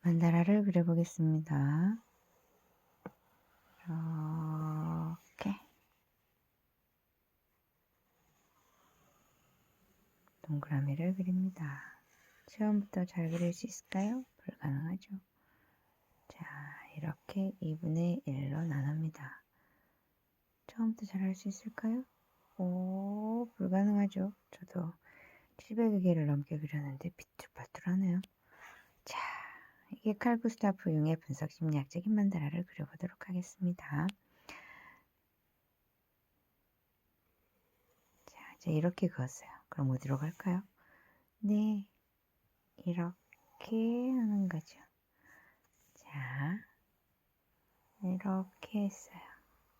만다라를 그려보겠습니다. 이렇게 동그라미를 그립니다. 처음부터 잘 그릴 수 있을까요? 불가능하죠. 자, 이렇게 2분의 1로 나눕니다. 처음부터 잘 할 수 있을까요? 오, 불가능하죠. 저도 700여 개를 넘게 그렸는데 비뚤바뚤하네요. 자, 이게 칼 구스타프 융의 분석 심리학적인 만다라를 그려보도록 하겠습니다. 자, 이제 이렇게 그었어요. 그럼 어디로 갈까요? 네, 이렇게 하는 거죠. 자, 이렇게 했어요.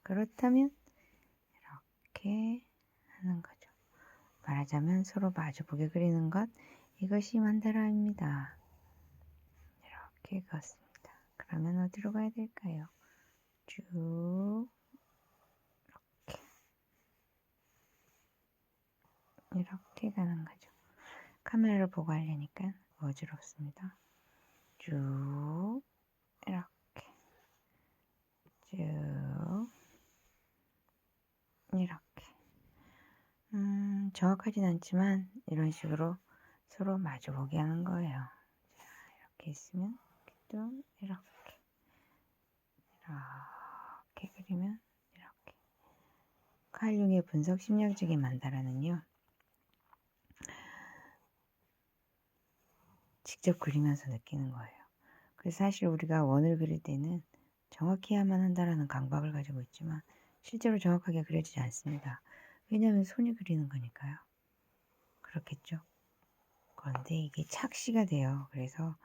그렇다면 이렇게 하는 거죠. 말하자면 서로 마주보게 그리는 것, 이것이 만다라입니다. 이렇게 그었습니다. 그러면 어디로 가야 될까요? 쭉 이렇게 가는 거죠. 카메라를 보고 하려니까 어지럽습니다. 쭉 이렇게 쭉 이렇게 정확하진 않지만 이런 식으로 서로 마주보게 하는 거예요. 자, 이렇게 있으면 또 이렇게 그리면 이렇게 칼융의 분석 심리학적인 만다라는요, 직접 그리면서 느끼는 거예요. 그래서 사실 우리가 원을 그릴 때는 정확히 해야만 한다라는 강박을 가지고 있지만 실제로 정확하게 그려지지 않습니다. 왜냐하면 손이 그리는 거니까요. 그렇겠죠. 그런데 이게 착시가 돼요. 그래서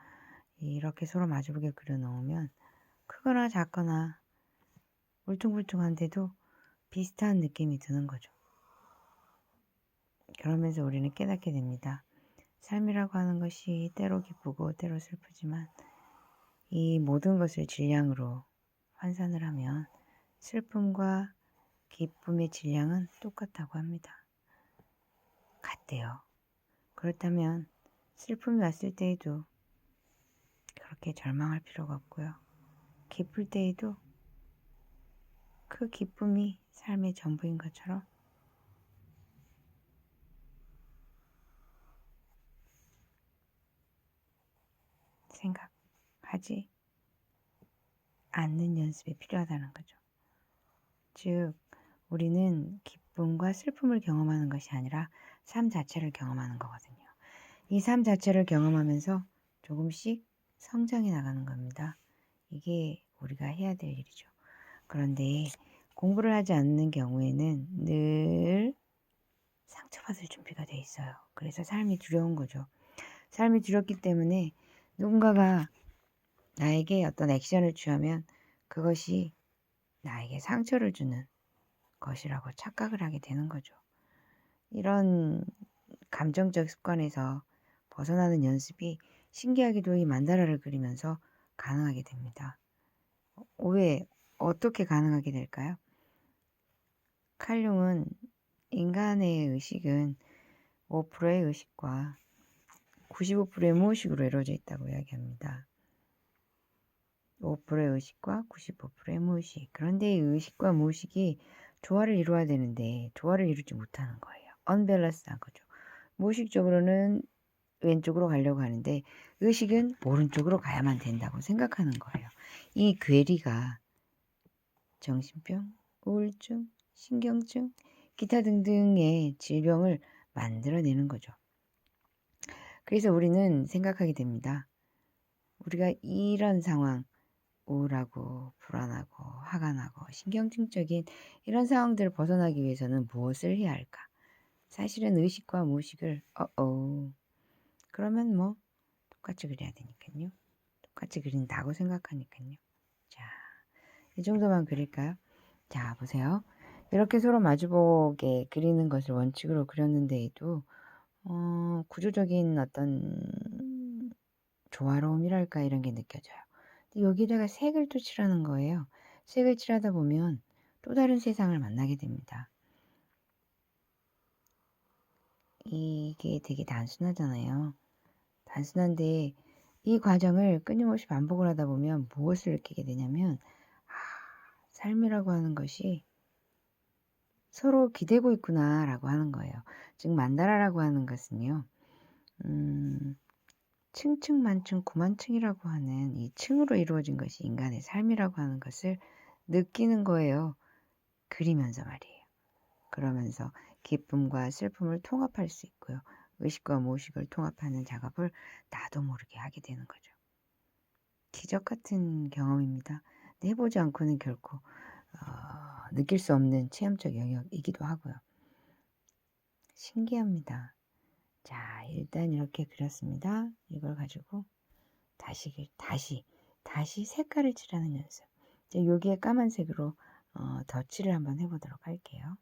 이렇게 서로 마주보게 그려 놓으면 크거나 작거나 울퉁불퉁한데도 비슷한 느낌이 드는 거죠. 그러면서 우리는 깨닫게 됩니다. 삶이라고 하는 것이 때로 기쁘고 때로 슬프지만 이 모든 것을 질량으로 환산을 하면 슬픔과 기쁨의 질량은 똑같다고 합니다. 같대요. 그렇다면 슬픔이 왔을 때에도 그렇게 절망할 필요가 없고요. 기쁠 때에도 그 기쁨이 삶의 전부인 것처럼 생각하지 않는 연습이 필요하다는 거죠. 즉, 우리는 기쁨과 슬픔을 경험하는 것이 아니라 삶 자체를 경험하는 거거든요. 이 삶 자체를 경험하면서 조금씩 성장해 나가는 겁니다. 이게 우리가 해야 될 일이죠. 그런데 공부를 하지 않는 경우에는 늘 상처받을 준비가 돼 있어요. 그래서 삶이 두려운 거죠. 삶이 두렵기 때문에 누군가가 나에게 어떤 액션을 취하면 그것이 나에게 상처를 주는 것이라고 착각을 하게 되는 거죠. 이런 감정적 습관에서 벗어나는 연습이 신기하게도 이 만다라를 그리면서 가능하게 됩니다. 왜 어떻게 가능하게 될까요? 칼융은 인간의 의식은 5%의 의식과 95%의 무의식으로 이루어져 있다고 이야기합니다. 5%의 의식과 95%의 무의식. 그런데 이 의식과 무의식이 조화를 이루어야 되는데 조화를 이루지 못하는 거예요. 언밸런스한 거죠. 무의식적으로는 왼쪽으로 가려고 하는데 의식은 오른쪽으로 가야만 된다고 생각하는 거예요. 이 괴리가 정신병, 우울증, 신경증, 기타 등등의 질병을 만들어내는 거죠. 그래서 우리는 생각하게 됩니다. 우리가 이런 상황, 우울하고 불안하고 화가 나고 신경증적인 이런 상황들을 벗어나기 위해서는 무엇을 해야 할까? 사실은 의식과 무의식을 그러면 뭐 똑같이 그려야 되니까요. 똑같이 그린다고 생각하니까요. 자, 이 정도만 그릴까요? 자, 보세요. 이렇게 서로 마주보게 그리는 것을 원칙으로 그렸는데에도 구조적인 어떤 조화로움이랄까 이런 게 느껴져요. 근데 여기다가 색을 또 칠하는 거예요. 색을 칠하다 보면 또 다른 세상을 만나게 됩니다. 이게 되게 단순하잖아요. 단순한데 이 과정을 끊임없이 반복을 하다 보면 무엇을 느끼게 되냐면 삶이라고 하는 것이 서로 기대고 있구나라고 하는 거예요. 즉 만다라라고 하는 것은요. 층층만층 구만층이라고 하는 이 층으로 이루어진 것이 인간의 삶이라고 하는 것을 느끼는 거예요. 그리면서 말이에요. 그러면서 기쁨과 슬픔을 통합할 수 있고요. 의식과 무의식을 통합하는 작업을 나도 모르게 하게 되는 거죠. 기적 같은 경험입니다. 해보지 않고는 결코 느낄 수 없는 체험적 영역이기도 하고요. 신기합니다. 자, 일단 이렇게 그렸습니다. 이걸 가지고 다시 색깔을 칠하는 연습. 이제 여기에 까만색으로 덧칠을 한번 해보도록 할게요.